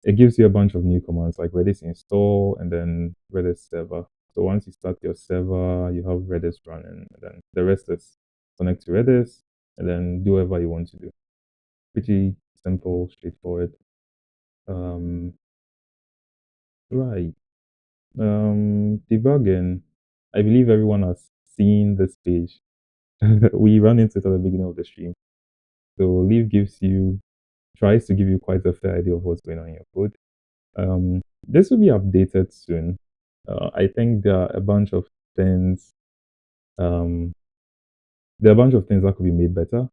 it gives you a bunch of new commands like Redis install and then Redis server. So once you start your server, you have Redis running, and then the rest is connect to Redis and then do whatever you want to do. Pretty simple, straightforward. Um, right. Debugging. I believe everyone has seen this page. We ran into it at the beginning of the stream. So Leaf tries to give you quite a fair idea of what's going on in your code. This will be updated soon. I think things. Um, there are a bunch of things that could be made better.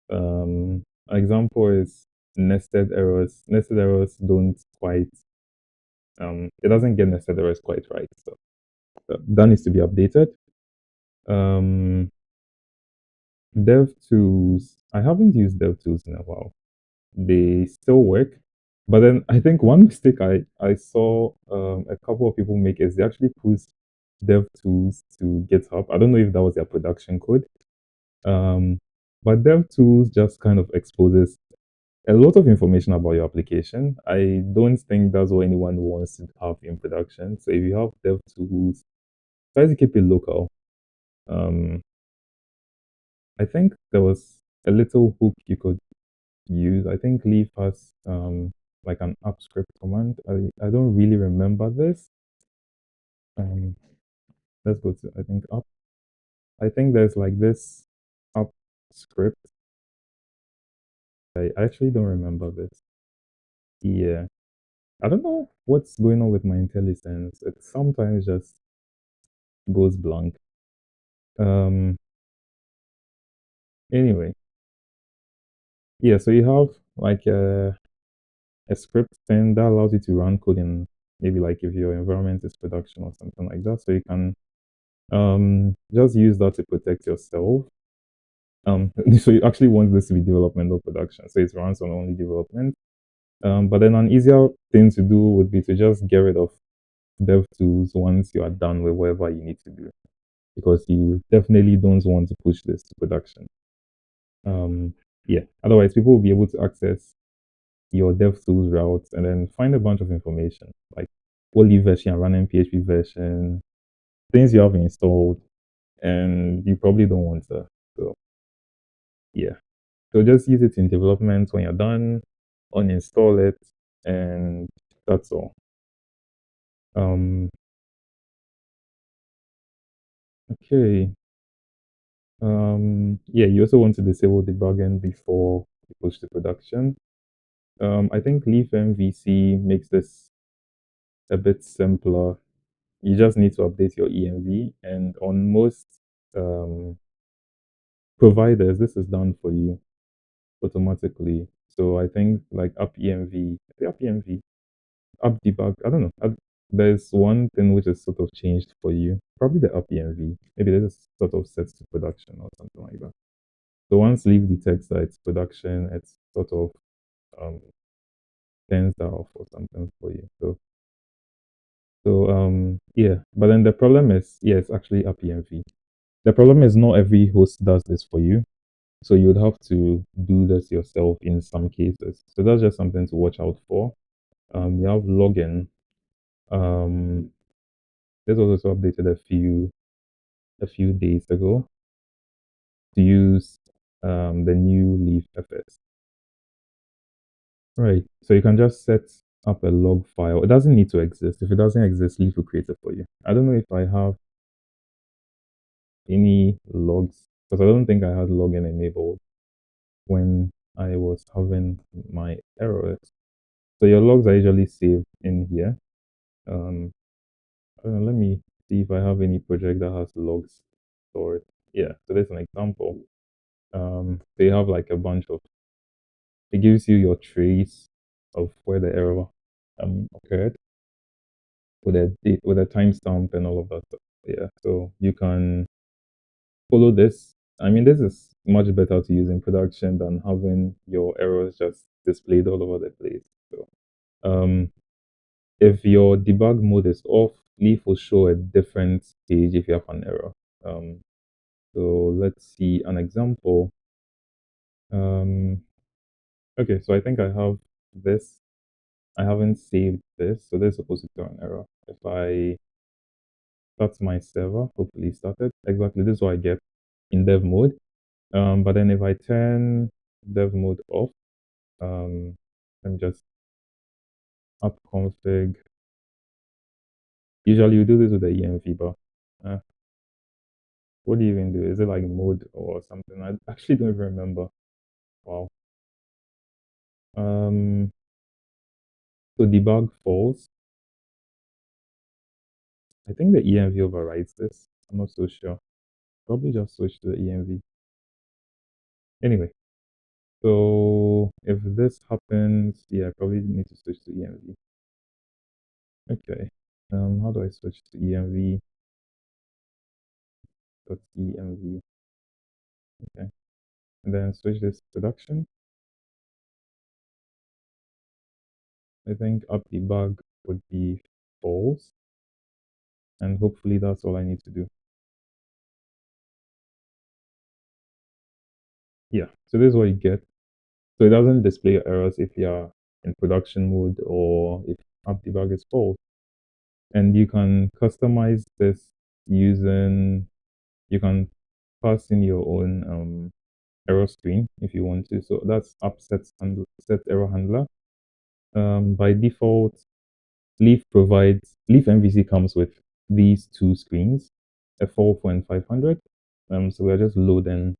An example is nested errors. Nested errors don't quite. It doesn't get nested errors quite right. So that needs to be updated. Um, Dev tools. I haven't used dev tools in a while. They still work, but then I think one mistake I saw a couple of people make is they actually push dev tools to GitHub. I don't know if that was their production code. Um, but dev tools just kind of exposes a lot of information about your application. I don't think that's what anyone wants to have in production. So if you have dev tools, try to keep it local. Um, I think there was a little hook you could use. I think Leaf has like an app script command. I don't really remember this. Um, let's go to I think up. I think there's like this app script. I actually don't remember this. Yeah, I don't know what's going on with my IntelliSense. It sometimes just goes blank. Um. Anyway, yeah. So you have like a script thing that allows you to run code in maybe like if your environment is production or something like that. So you can just use that to protect yourself. So you actually want this to be development or production, so it runs on only development. But then an easier thing to do would be to just get rid of dev tools once you are done with whatever you need to do, because you definitely don't want to push this to production. Yeah, otherwise people will be able to access your dev tools routes and then find a bunch of information like what leaf version you're running, PHP version, things you have installed, and you probably don't want to. So yeah. So just use it in development. When you're done, uninstall it, and that's all. Um, okay. Yeah, you also want to disable debugging before you push to production. I think Leaf MVC makes this a bit simpler. You just need to update your EMV, and on most um, providers, this is done for you automatically. So I think like App EMV, App EMV, App Debug. I don't know. There's one thing which is sort of changed for you. Probably the App EMV. Maybe this is sort of set to production or something like that. So once Leaf detects that it's production, it's sort of um turns that off or something for you. So yeah. But then the problem is it's actually App EMV. The problem is not every host does this for you. So you would have to do this yourself in some cases. So that's just something to watch out for. You have login. Um, this was also updated a few days ago to use the new Leaf FS. Right. So you can just set up a log file. It doesn't need to exist. If it doesn't exist, Leaf will create it for you. I don't know if I have any logs because I don't think I had login enabled when I was having my errors. So your logs are usually saved in here. Let me see if I have any project that has logs stored. Yeah, so there's an example. They have like a bunch of. It gives you your trace of where the error occurred with a timestamp and all of that stuff. Yeah, so you can follow this. I mean, this is much better to use in production than having your errors just displayed all over the place. So, um, if your debug mode is off, Leaf will show a different page if you have an error. Um, so let's see an example. Um, okay, so I think I have this. I haven't saved this, so this is supposed to throw an error. If I start my server, hopefully it started. Exactly, this is what I get in dev mode. But then if I turn dev mode off, let me just up config. Usually you do this with the env, but uh, what do you even do? Is it like mode or something? I actually don't even remember. Wow. Um, so debug false. I think the env overrides this. I'm not so sure. Probably just switch to the env. Anyway, so if this happens, yeah, I probably need to switch to env. Okay. How do I switch to env? .env. Okay. And then switch this to production. I think up debug would be false. And hopefully that's all I need to do. Yeah, so this is what you get. So it doesn't display errors if you're in production mode or if app debug is false. And you can customize this using, you can pass in your own error screen if you want to. So that's app set error handler. By default, Leaf MVC comes with these two screens, F44 and 500. So we're just loading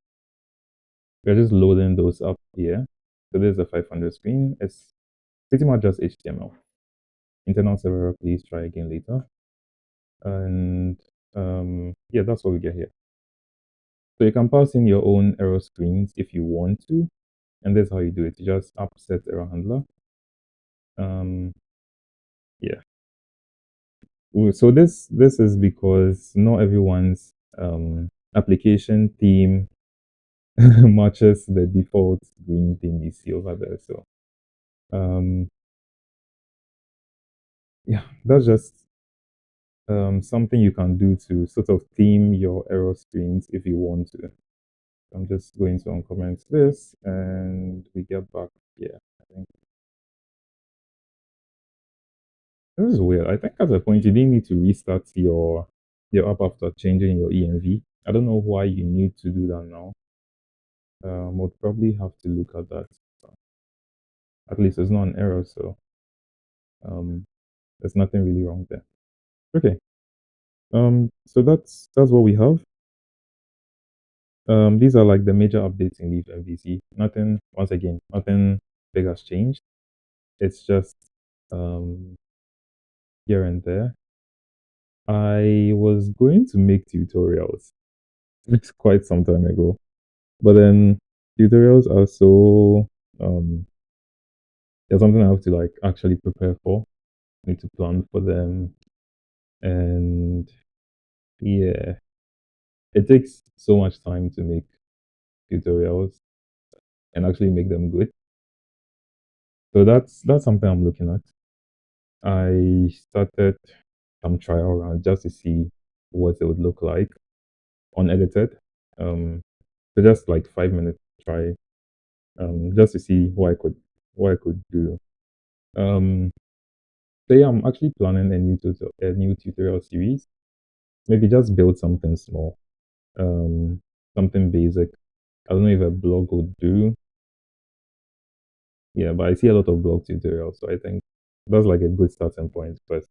those up here. So this is a 500 screen. It's pretty much just HTML. Internal server, please try again later. And yeah, that's what we get here. So you can pass in your own error screens if you want to, and that's how you do it. You just app set error handler. Yeah. So this is because not everyone's application theme matches the default green theme you see over there. So yeah, that's just something you can do to sort of theme your error screens if you want to. I'm just going to uncomment this and we get back here. I think this is weird. I think at a point you didn't need to restart your app after changing your env. I don't know why you need to do that now. We'll probably have to look at that. At least it's not an error, so um, there's nothing really wrong there. Okay. So that's what we have. These are like the major updates in Leaf MVC. Nothing, once again, nothing big has changed. It's just um here and there. I was going to make tutorials. It's quite some time ago, but then tutorials are so there's something I have to like actually prepare for. I need to plan for them, and yeah, it takes so much time to make tutorials and actually make them good. So that's something I'm looking at. I started some trial run just to see what it would look like unedited. So just like 5 minutes try, just to see what I could do. Um, so yeah, I'm actually planning a new tutorial series. Maybe just build something small, um, something basic. I don't know if a blog would do. Yeah, but I see a lot of blog tutorials, so I think that's like a good starting point. First,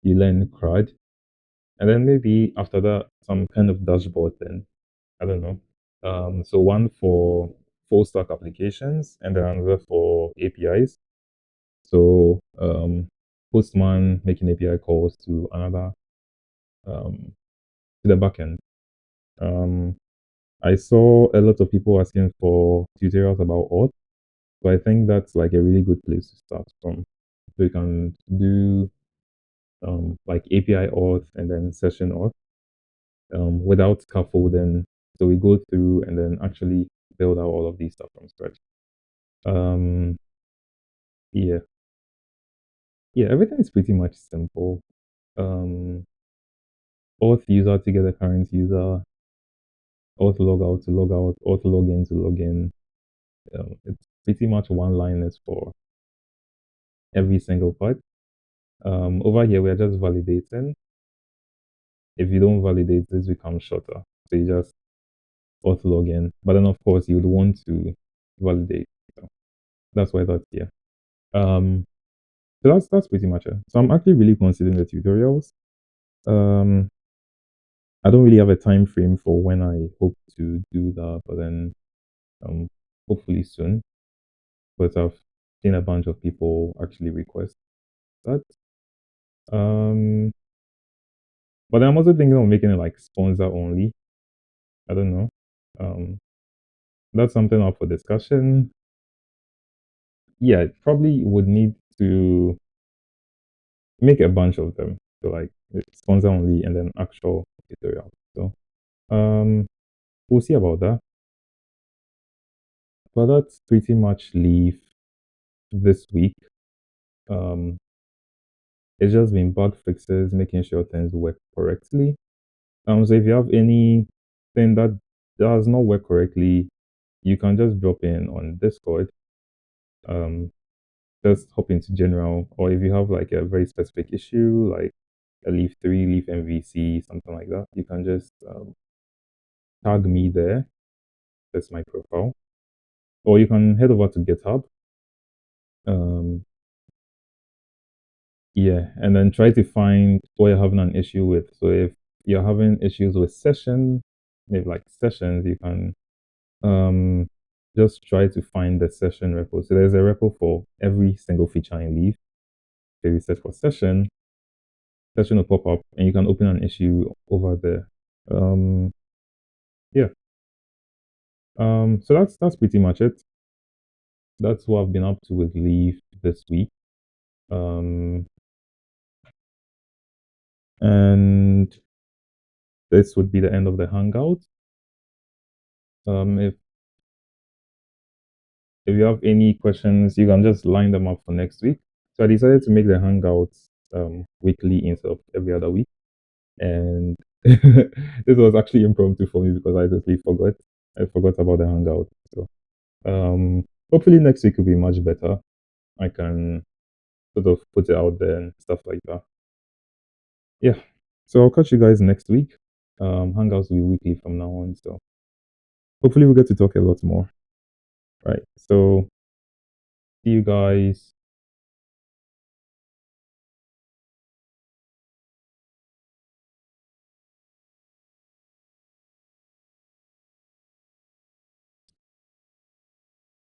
you learn CRUD, and then maybe after that, some kind of dashboard. Then I don't know. So one for full stack applications, and then another for APIs. So Postman making API calls to another to the backend. Um, I saw a lot of people asking for tutorials about auth. So I think that's like a really good place to start from. So you can do like API auth and then session auth without scaffolding. So we go through and then actually build out all of these stuff from scratch. Um, yeah, yeah, everything is pretty much simple. Um, auth user to get a current user, auth log out, auth log in to log in. It's pretty much one liners for every single part. Over here, we are just validating. If you don't validate, this becomes shorter. So you just auth login. But then, of course, you'd want to validate. So that's why that's here. Um, so that's pretty much it. So I'm actually really considering the tutorials. Um, I don't really have a time frame for when I hope to do that, but then um, hopefully soon. But I've seen a bunch of people actually request that. Um, but I'm also thinking of making it like sponsor only. I don't know. Um, that's something up for discussion. Yeah, probably would need to make a bunch of them. So like sponsor only and then actual tutorial. So um, we'll see about that. But that's pretty much leave this week. Um, it's just been bug fixes, making sure things work correctly. So if you have anything that does not work correctly, you can just drop in on Discord. Um, just hop into general, or if you have like a very specific issue, like a Leaf 3, Leaf MVC, something like that, you can just tag me there. That's my profile. Or you can head over to GitHub. Um, yeah, and then try to find what you're having an issue with. So if you're having issues with session, maybe like sessions, you can um just try to find the session repo. So there's a repo for every single feature in Leaf. If you search for session will pop up and you can open an issue over there. Yeah. So that's pretty much it. That's what I've been up to with Leaf this week. Um and this would be the end of the Hangout. If you have any questions, you can just line them up for next week. So I decided to make the Hangouts weekly instead of every other week. And this was actually impromptu for me because I totally forgot. I forgot about the Hangout. So hopefully next week will be much better. I can sort of put it out there and stuff like that. Yeah. So I'll catch you guys next week. Hangouts will be weekly from now on. So hopefully we'll get to talk a lot more. Right. So see you guys